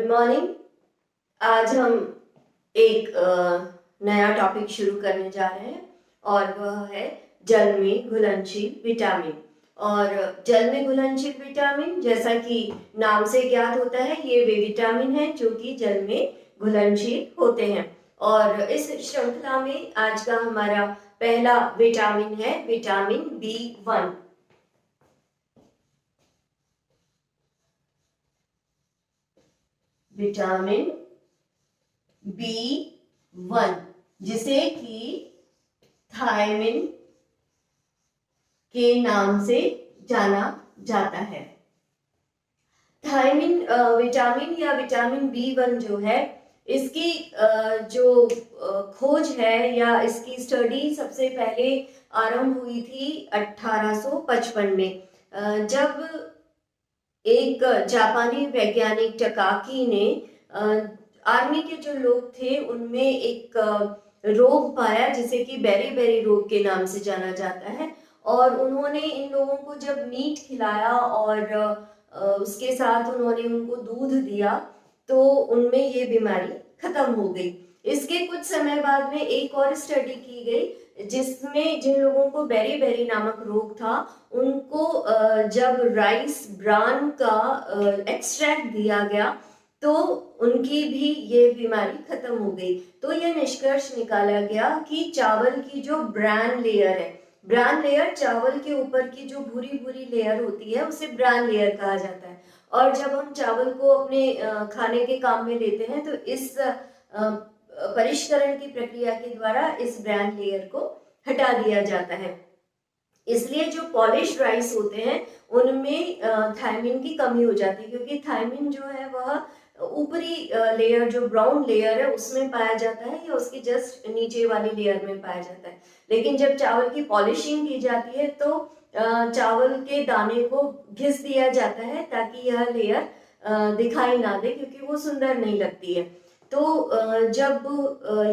Morning. आज हम एक नया टॉपिक शुरू करने जा रहे हैं और वह है जल में घुलनशील विटामिन। और जल में घुलनशील विटामिन, जैसा कि नाम से ज्ञात होता है, ये वे विटामिन हैं जो कि जल में घुलनशील होते हैं। और इस श्रृंखला में आज का हमारा पहला विटामिन है विटामिन B1। विटामिन B1 जिसे कि थायमिन के नाम से जाना जाता है। थायमिन विटामिन या विटामिन B1 जो है, इसकी जो खोज है या इसकी स्टडी सबसे पहले आरंभ हुई थी 1855 में, जब एक जापानी वैज्ञानिक टकाकी ने आर्मी के जो लोग थे उनमें एक रोग पाया जिसे कि बेरी बेरी रोग के नाम से जाना जाता है। और उन्होंने इन लोगों को जब मीट खिलाया और उसके साथ उन्होंने उनको दूध दिया तो उनमें ये बीमारी खत्म हो गई। इसके कुछ समय बाद में एक और स्टडी की गई जिसमें जिन लोगों को बेरी बेरी नामक रोग था उनको जब राइस ब्रान का एक्सट्रैक्ट दिया गया तो उनकी भी ये बीमारी खत्म हो गई। तो यह निष्कर्ष निकाला गया कि चावल की जो ब्रान लेयर है, ब्रान लेयर चावल के ऊपर की जो भूरी भूरी लेयर होती है उसे ब्रान लेयर कहा जाता है। और जब हम चावल को अपने खाने के काम में लेते हैं तो इस परिष्करण की प्रक्रिया के द्वारा इस ब्रान लेयर को हटा दिया जाता है। इसलिए जो पॉलिश राइस होते हैं उनमें थायमिन की कमी हो जाती है, क्योंकि थायमिन जो है वह ऊपरी लेयर जो ब्राउन लेयर है उसमें पाया जाता है या उसके जस्ट नीचे वाली लेयर में पाया जाता है। लेकिन जब चावल की पॉलिशिंग की जाती है तो चावल के दाने को घिस दिया जाता है ताकि यह लेयर दिखाई ना दे, क्योंकि वो सुंदर नहीं लगती है। तो जब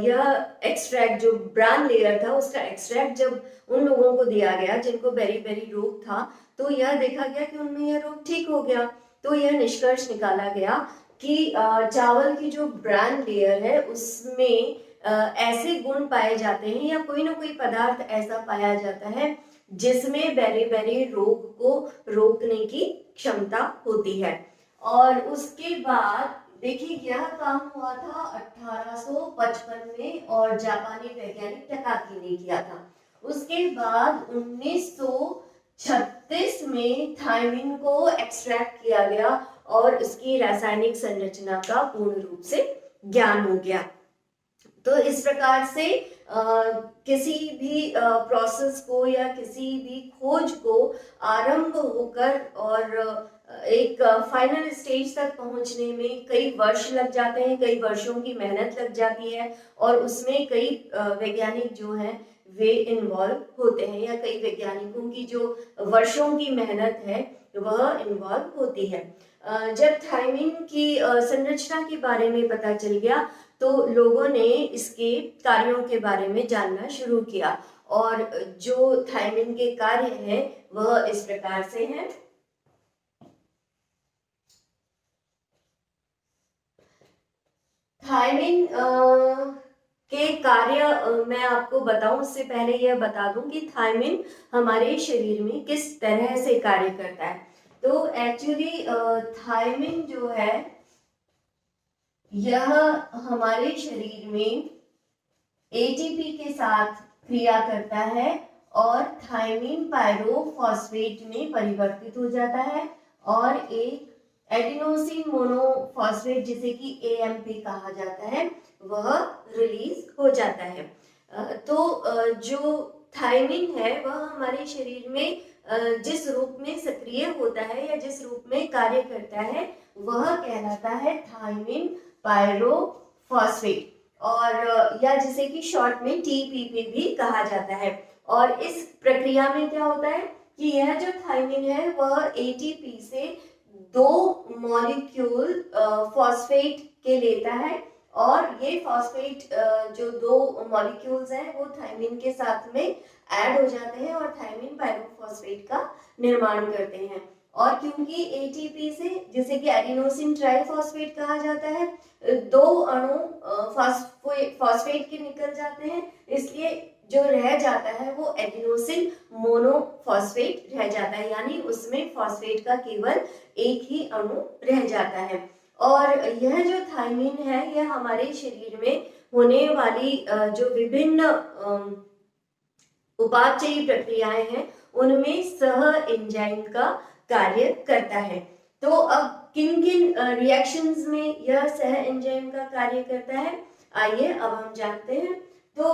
यह एक्सट्रैक्ट जो ब्रान लेयर था उसका एक्सट्रैक्ट जब उन लोगों को दिया गया जिनको बेरी बेरी रोग था तो यह देखा गया कि उनमें यह रोग ठीक हो गया। तो यह निष्कर्ष निकाला गया कि चावल की जो ब्रान लेयर है उसमें ऐसे गुण पाए जाते हैं या कोई ना कोई पदार्थ ऐसा पाया जाता है जिसमें बेरी बेरी रोग को रोकने की क्षमता होती है। और उसके बाद देखिए यह काम हुआ था 1855 में और जापानी वैज्ञानिक टकाकी ने किया था। उसके बाद 1936 में थायमिन को एक्सट्रैक्ट किया गया और इसकी रासायनिक संरचना का पूर्ण रूप से ज्ञान हो गया। तो इस प्रकार से किसी भी प्रोसेस को या किसी भी खोज को आरंभ होकर और एक फाइनल स्टेज तक पहुंचने में कई वर्ष लग जाते हैं, कई वर्षों की मेहनत लग जाती है और उसमें कई वैज्ञानिक जो हैं वे इन्वॉल्व होते हैं या कई वैज्ञानिकों की जो वर्षों की मेहनत है वह इन्वॉल्व होती है। जब थायमिन की संरचना के बारे में पता चल गया तो लोगों ने इसके कार्यों के बारे में जानना शुरू किया और जो थायमिन के कार्य हैं वह इस प्रकार से हैं। थायमिन के कार्य मैं आपको बताऊं उससे पहले यह बता दूं कि थायमिन हमारे शरीर में किस तरह से कार्य करता है। तो एक्चुअली थायमिन जो है यह हमारे शरीर में एटीपी के साथ क्रिया करता है और थायमिन पायरोफॉस्फेट में परिवर्तित हो जाता है और एक एडिनोसिन मोनोफॉस्फेट जिसे कि AMP कहा जाता है वह रिलीज हो जाता है। तो जो थायमिन है वह हमारे शरीर में जिस रूप में सक्रिय होता है या जिस रूप में कार्य करता है वह कहलाता है थायमिन पायरोफॉस्फेट, और या जिसे कि शॉर्ट में TPP भी कहा जाता है। और इस प्रक्रिया में क्या होता है कि यह जो थायमिन है वह ATP से 2 मॉलिक्यूल फॉस्फेट के लेता है और ये फॉस्फेट जो 2 मॉलिक्यूल्स हैं वो थायमिन के साथ में ऐड हो जाते हैं और थायमिन पायरोफॉस्फेट का निर्माण करते हैं। और क्योंकि एटीपी से, जिसे कि एडिनोसिन ट्राइफॉस्फेट कहा जाता है, दो अणु फॉस्फेट के निकल जाते हैं, इसलिए जो रह जाता है वो एडिनोसिन मोनोफॉस्फेट रह जाता है, यानी उसमें फॉस्फेट का केवल एक ही अणु रह जाता है। और यह जो थायमिन है यह हमारे शरीर में होने वाली जो विभिन्न उपापचयी प्रक्रियाएं हैं उनमें सह एंजाइम का कार्य करता है। तो अब किन किन रिएक्शंस में यह सह एंजाइम का कार्य करता है, आइए अब हम जानते हैं। तो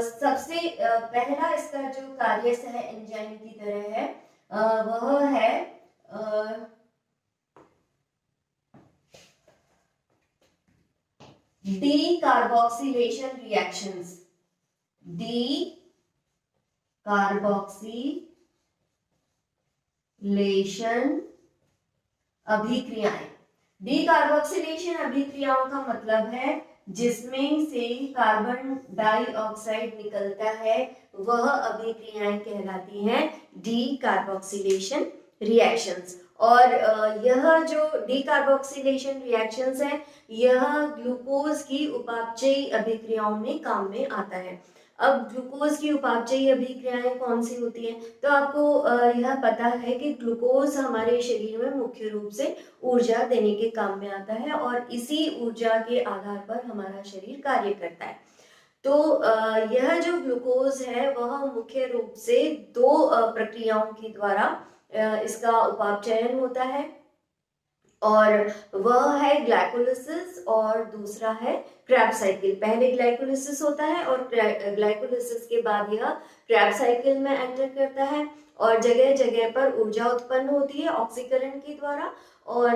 सबसे पहला इसका जो कार्य सह एंजाइम की तरह है वह है डीकार्बोक्सिलेशन रिएक्शंस, डीकार्बोक्सिलेशन अभिक्रियाएं। डीकार्बोक्सिलेशन अभिक्रियाओं का मतलब है जिसमें से कार्बन डाइऑक्साइड निकलता है, वह अभिक्रियाएं कहलाती हैं डीकार्बोक्सिलेशन रिएक्शंस। और यह जो डीकार्बोक्सिलेशन रिएक्शंस है यह ग्लूकोज की उपापचयी अभिक्रियाओं में काम में आता है। अब ग्लूकोज की उपापचयी अभिक्रियाएं कौन सी होती हैं, तो आपको यह पता है कि ग्लूकोज हमारे शरीर में मुख्य रूप से ऊर्जा देने के काम में आता है और इसी ऊर्जा के आधार पर हमारा शरीर कार्य करता है। तो यह जो ग्लूकोज है वह मुख्य रूप से दो प्रक्रियाओं के द्वारा इसका उपापचयन होता है, और वह है ग्लाइकोलिसिस और दूसरा है क्रैब साइकिल। पहले ग्लाइकोलिसिस होता है और ग्लाइकोलिसिस के बाद यह क्रैब साइकिल में एंटर करता है और जगह जगह पर ऊर्जा उत्पन्न होती है ऑक्सीकरण के द्वारा, और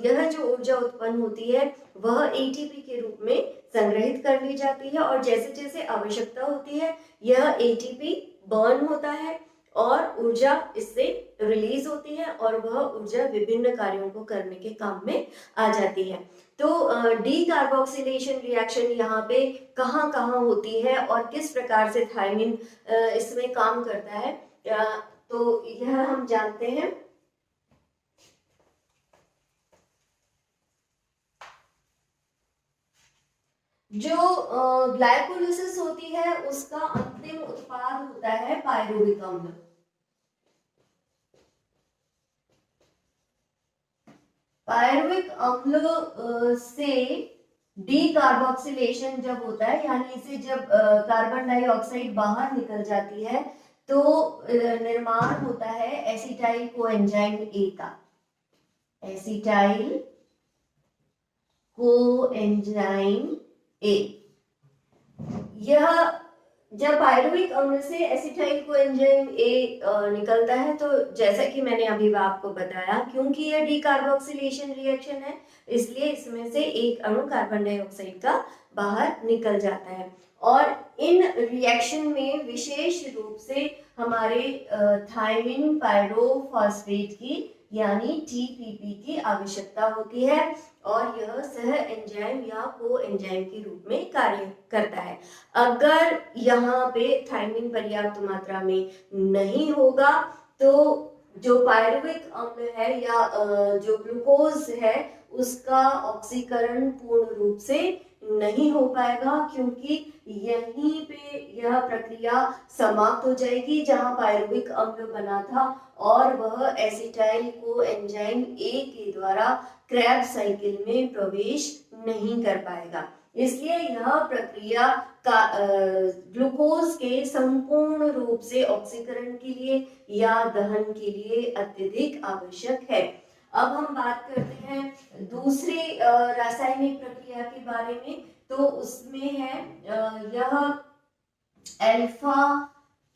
यह जो ऊर्जा उत्पन्न होती है वह एटीपी के रूप में संग्रहित कर ली जाती है, और जैसे जैसे आवश्यकता होती है यह एटीपी बर्न होता है और ऊर्जा इससे रिलीज होती है और वह ऊर्जा विभिन्न कार्यों को करने के काम में आ जाती है। तो डीकार्बोक्सिलेशन रिएक्शन यहाँ पे कहाँ कहाँ होती है और किस प्रकार से थायमिन इसमें काम करता है, तो यह हम जानते हैं। जो ग्लाइकोलिसिस होती है उसका अंतिम उत्पाद होता है पायरुविक अम्ल। पायरुविक अम्ल से डीकार्बोक्सिलेशन जब होता है, यानी इसे जब कार्बन डाइऑक्साइड बाहर निकल जाती है तो निर्माण होता है एसिटाइल कोएंजाइम ए का। एसिटाइल कोएंजाइम ए, यह जब पायरुविक अम्ल से एसिटाइल कोएंजाइम ए निकलता है तो जैसा कि मैंने अभी आपको बताया, क्योंकि यह डीकार्बोक्सिलेशन रिएक्शन है इसलिए इसमें से एक अणु कार्बन डाइऑक्साइड का बाहर निकल जाता है। और इन रिएक्शन में विशेष रूप से हमारे थायमिन पायरोफॉस्फेट की यानी टीपीपी की आवश्यकता होती है और यह सह एंजाइम या को एंजाइम के रूप में कार्य करता है। अगर यहाँ पे थायमिन पर्याप्त मात्रा में नहीं होगा तो जो पायरुविक अम्ल है या जो ग्लूकोज है उसका ऑक्सीकरण पूर्ण रूप से नहीं हो पाएगा, क्योंकि यहीं पे यह प्रक्रिया समाप्त हो जाएगी जहां पायरुविक अम्ल बना था और वह एसिटाइल को एंजाइम ए के द्वारा क्रैब साइकिल में प्रवेश नहीं कर पाएगा। इसलिए यह प्रक्रिया का ग्लूकोज के संपूर्ण रूप से ऑक्सीकरण के लिए या दहन के लिए अत्यधिक आवश्यक है। अब हम बात करते हैं दूसरी रासायनिक प्रक्रिया के बारे में, तो उसमें है यह अल्फा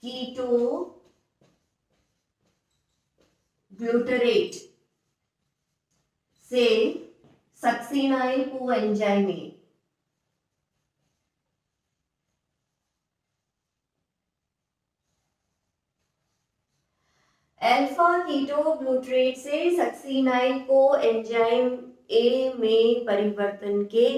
कीटो ग्लूटरेट से succinyl coenzyme A. Alpha keto glutarate से सक्सिनाइल को एंजाइम ए में परिवर्तन के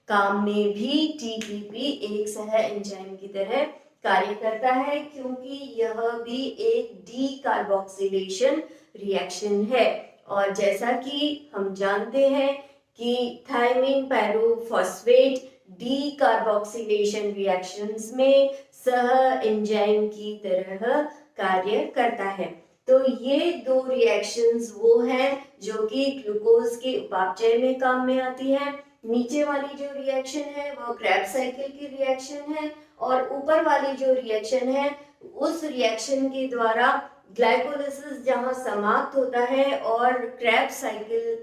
काम में भी टीपीपी एक सह एंजाइम की तरह कार्य करता है, क्योंकि यह भी एक डीकार्बोक्सिलेशन रिएक्शन है। और जैसा कि हम जानते हैं कि thiamine pyrophosphate decarboxylation reactions में सह एंजाइम की तरह कार्य करता है। तो ये दो रिएक्शंस वो हैं जो कि ग्लूकोज के उपापचय में काम में आती है। नीचे वाली जो रिएक्शन है वो क्रेब्स साइकिल की रिएक्शन है, और ऊपर वाली जो रिएक्शन है उस रिएक्शन के द्वारा ग्लाइकोलिसिस जहां समाप्त होता है और क्रेब्स साइकिल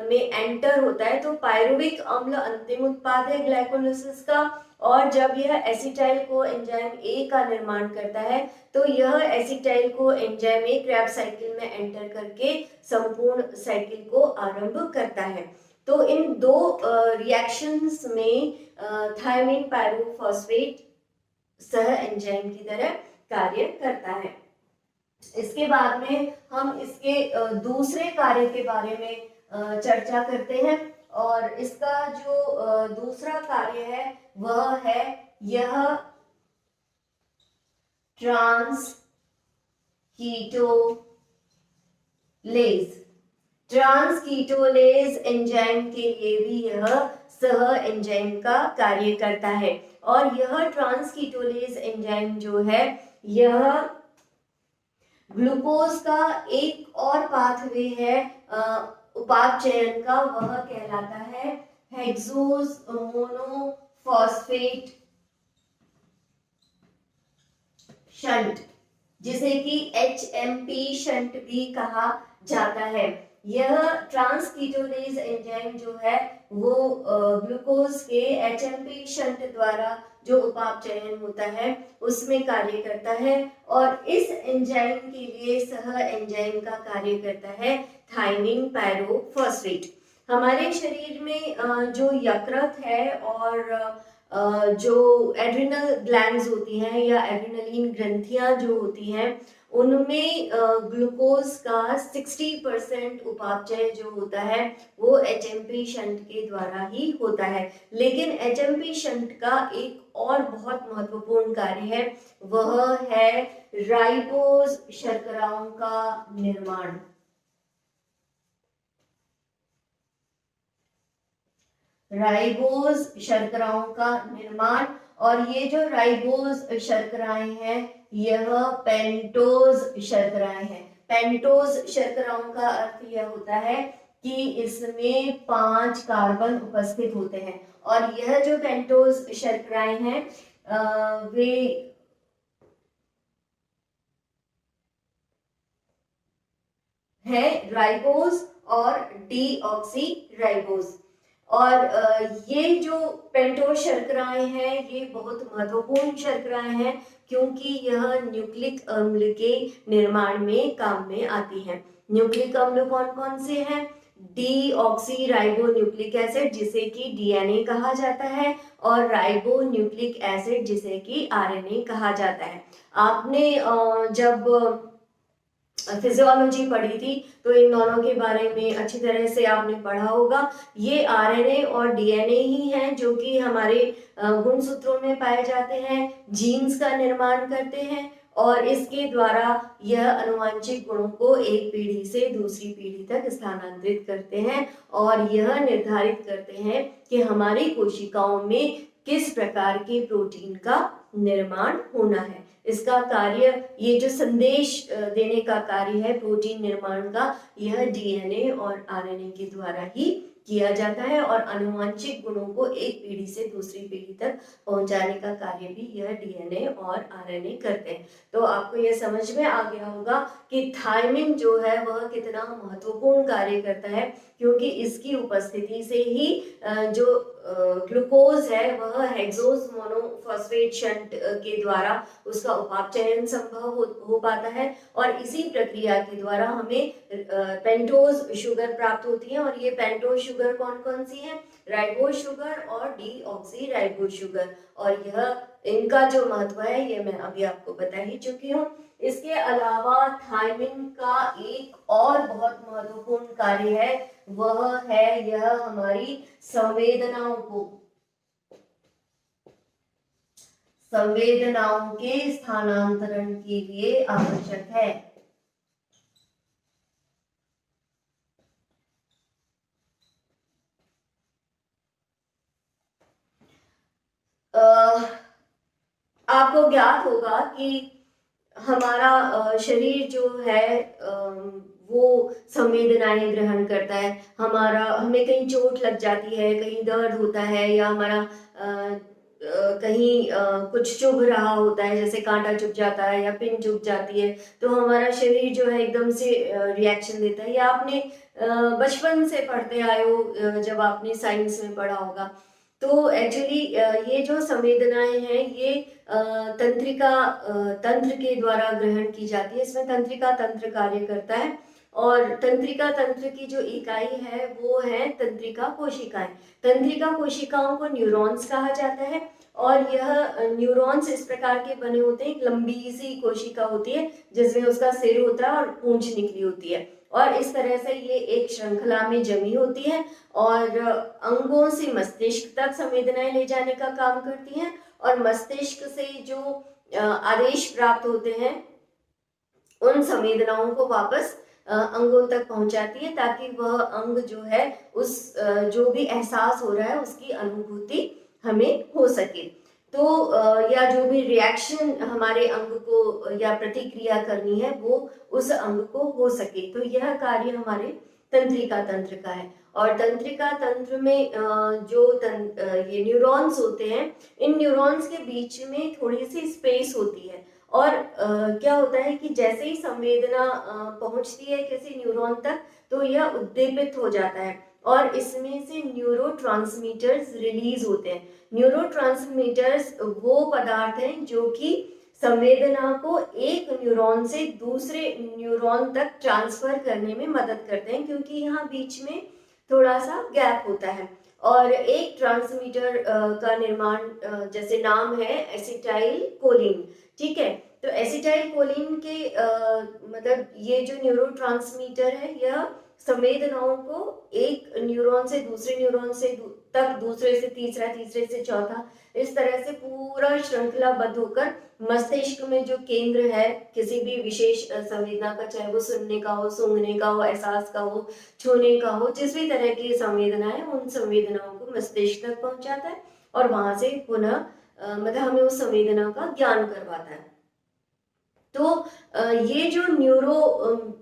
में एंटर होता है, तो पायरुविक अम्ल अंतिम उत्पाद है ग्लाइकोलिसिस का, और जब यह एसिटाइल को एंजाइम ए का निर्माण करता है तो यह acetyl co enzyme A Krebs cycle में एंटर करके संपूर्ण साइकिल को आरंभ करता है। तो इन दो रिएक्शंस में थायमिन पायरोफॉस्फेट सह एंजाइम की तरह कार्य करता है। इसके बाद में हम इसके दूसरे कार्य के बारे में चर्चा करते हैं, और इसका जो दूसरा कार्य है वह है यह ट्रांस कीटोलेज। ट्रांस कीटोलेज एंजाइम के लिए भी यह सह एंजाइम का कार्य करता है, और यह ट्रांस कीटोलेज एंजाइम जो है यह ग्लूकोज का एक और पाथवे है उपापचयन का, वह कहलाता है हेक्सोज मोनोफॉस्फेट शंट, जिसे कि HMP शंट भी कहा जाता है। यह ट्रांस कीटोलेज एंजाइम जो है वो ग्लूकोज के HMP शंट द्वारा जो उपापचयन होता है उसमें कार्य करता है, और इस एंजाइम के लिए सह एंजाइम का कार्य करता है थायमिन पायरोफॉस्फेट। हमारे शरीर में जो यकृत है और जो एड्रिनल ग्लैंड्स होती हैं या एड्रिनलिन ग्रंथियां जो होती हैं उनमें ग्लूकोज का 60% उपापचय जो होता है वो HMP शंट के द्वारा ही होता है। लेकिन HMP शंट का एक और बहुत महत्वपूर्ण कार्य है, वह है राइबोज शर्कराओं का निर्माण। राइबोज शर्कराओं का निर्माण, और ये जो राइबोज शर्कराएं हैं यह पेंटोज शर्कराएं हैं। पेंटोज शर्कराओं का अर्थ यह होता है कि इसमें 5 कार्बन उपस्थित होते हैं, और यह जो पेंटोज शर्कराएं हैं वे है राइबोज और डीऑक्सी राइबोज। और ये जो पेंटोज शर्कराएं हैं ये बहुत महत्वपूर्ण शर्कराएं हैं क्योंकि यह न्यूक्लिक अम्ल के निर्माण में काम में आती हैं। न्यूक्लिक अम्ल कौन कौन से हैं? डीऑक्सी राइबो न्यूक्लिक एसिड जिसे कि डीएनए कहा जाता है, और राइबो न्यूक्लिक एसिड जिसे कि आरएनए कहा जाता है। आपने जब फिजियोलॉजी पढ़ी थी तो इन दोनों के बारे में अच्छी तरह से आपने पढ़ा होगा। ये आरएनए और डीएनए ही हैं जो कि हमारे गुणसूत्रों में पाए जाते हैं, जीन्स का निर्माण करते हैं, और इसके द्वारा यह अनुवांशिक गुणों को एक पीढ़ी से दूसरी पीढ़ी तक स्थानांतरित करते हैं, और यह निर्धारित करते हैं कि हमारी कोशिकाओं में किस प्रकार के प्रोटीन का निर्माण होना है। इसका कार्य, ये जो संदेश देने का कार्य है प्रोटीन निर्माण का, यह डीएनए और आरएनए के द्वारा ही किया जाता है, और आनुवंशिक गुणों को एक पीढ़ी से दूसरी पीढ़ी तक पहुंचाने का कार्य भी यह डीएनए और आरएनए करते हैं। तो आपको यह समझ में आ गया होगा कि थायमिन जो है वह कितना महत्वपूर्ण कार्य करता है, क्योंकि इसकी उपस्थिति से ही जो ग्लूकोज है वह हेक्सोज मोनोफॉस्फेट शंट के द्वारा उसका उपापचयन संभव हो पाता है, और इसी प्रक्रिया के द्वारा हमें पेंटोज शुगर प्राप्त होती है। और ये पेंटोज शुगर कौन कौन सी है? राइबोज शुगर और डीऑक्सी राइबोज शुगर। और यह इनका जो महत्व है ये मैं अभी आपको बता ही चुकी हूँ। इसके अलावा थायमिन का एक और बहुत महत्वपूर्ण कार्य है, वह है यह हमारी संवेदनाओं के स्थानांतरण के लिए आवश्यक है। आपको ज्ञात होगा कि हमारा शरीर जो है वो संवेदनाएं ग्रहण करता है। हमें कहीं चोट लग जाती है, कहीं दर्द होता है, या हमारा कहीं कुछ चुभ रहा होता है, जैसे कांटा चुभ जाता है या पिन चुभ जाती है, तो हमारा शरीर जो है एकदम से रिएक्शन देता है। या आपने बचपन से पढ़ते आए हो, जब आपने साइंस में पढ़ा होगा, तो एक्चुअली ये जो संवेदनाएं हैं ये तंत्र के द्वारा ग्रहण की जाती है। इसमें तंत्रिका तंत्र कार्य करता है, और तंत्रिका तंत्र की जो इकाई है वो है तंत्रिका कोशिकाएं। तंत्रिका कोशिकाओं को न्यूरॉन्स कहा जाता है, और यह न्यूरॉन्स इस प्रकार के बने होते हैं। एक लंबी सी कोशिका होती है जिसमें उसका सिर होता है और पूंछ निकली होती है, और इस तरह से ये एक श्रृंखला में जमी होती है, और अंगों से मस्तिष्क तक संवेदनाएं ले जाने का काम करती हैं, और मस्तिष्क से जो आदेश प्राप्त होते हैं उन संवेदनाओं को वापस अंगों तक पहुंचाती है, ताकि वह अंग जो है उस जो भी एहसास हो रहा है उसकी अनुभूति हमें हो सके। तो या जो भी रिएक्शन हमारे अंग को या प्रतिक्रिया करनी है वो उस अंग को हो सके, तो यह कार्य हमारे तंत्रिका तंत्र का है। और तंत्रिका तंत्र में ये न्यूरॉन्स होते हैं, इन न्यूरॉन्स के बीच में थोड़ी सी स्पेस होती है, और क्या होता है कि जैसे ही संवेदना पहुंचती है किसी न्यूरॉन तक, तो यह उद्दीपित हो जाता है, और इसमें से न्यूरोट्रांसमीटर्स रिलीज होते हैं। न्यूरोट्रांसमीटर्स वो पदार्थ हैं जो कि संवेदना को एक न्यूरॉन से दूसरे न्यूरॉन तक ट्रांसफर करने में मदद करते हैं, क्योंकि यहाँ बीच में थोड़ा सा गैप होता है। और एक ट्रांसमीटर का निर्माण, जैसे नाम है एसिटाइल कोलिन, ठीक है, तो एसिटाइल कोलिन के मतलब ये जो न्यूरोट्रांसमीटर है यह संवेदनाओं को एक न्यूरॉन से दूसरे न्यूरॉन से तक, दूसरे से तीसरा, तीसरे से चौथा, इस तरह से पूरा श्रृंखलाबद्ध होकर मस्तिष्क में जो केंद्र है किसी भी विशेष संवेदना का, चाहे वो सुनने का हो, सूंघने का हो, एहसास का हो, छूने का हो, जिस भी तरह की संवेदना है उन संवेदनाओं को मस्तिष्क तक पहुंचाता है, और वहां से पुनः मतलब हमें उस संवेदना का ज्ञान करवाता है। तो ये जो न्यूरो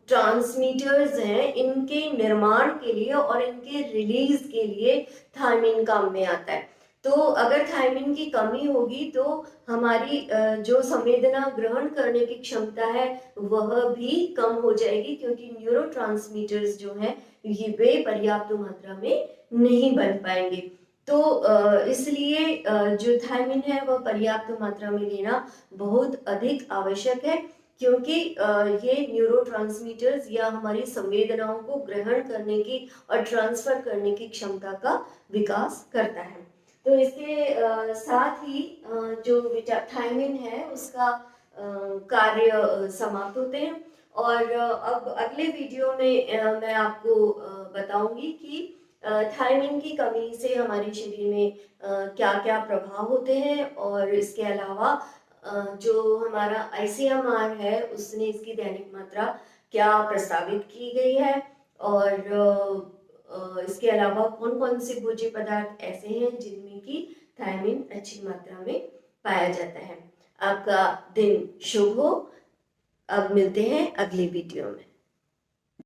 ट्रांसमीटर्स हैं, इनके निर्माण के लिए और इनके रिलीज के लिए थायमिन काम में आता है। तो अगर थायमिन की कमी होगी तो हमारी जो संवेदना ग्रहण करने की क्षमता है वह भी कम हो जाएगी, क्योंकि न्यूरोट्रांसमीटर्स जो हैं ये वे पर्याप्त मात्रा में नहीं बन पाएंगे। तो इसलिए जो थायमिन है वह पर्याप्त मात्रा में लेना बहुत अधिक आवश्यक है, क्योंकि ये न्यूरोट्रांसमीटर्स या हमारी संवेदनाओं को ग्रहण करने की और ट्रांसफर करने की क्षमता का विकास करता है। तो इसके साथ ही जो थायमिन है उसका कार्य समाप्त होते हैं, और अब अगले वीडियो में मैं आपको बताऊंगी कि थायमिन की कमी से हमारे शरीर में क्या क्या प्रभाव होते हैं, और इसके अलावा जो हमारा ICMR है उसने इसकी दैनिक मात्रा क्या प्रस्तावित की गई है, और इसके अलावा कौन कौन से भोज्य पदार्थ ऐसे हैं जिनमें कि थायमिन अच्छी मात्रा में पाया जाता है। आपका दिन शुभ हो। अब मिलते हैं अगले वीडियो में।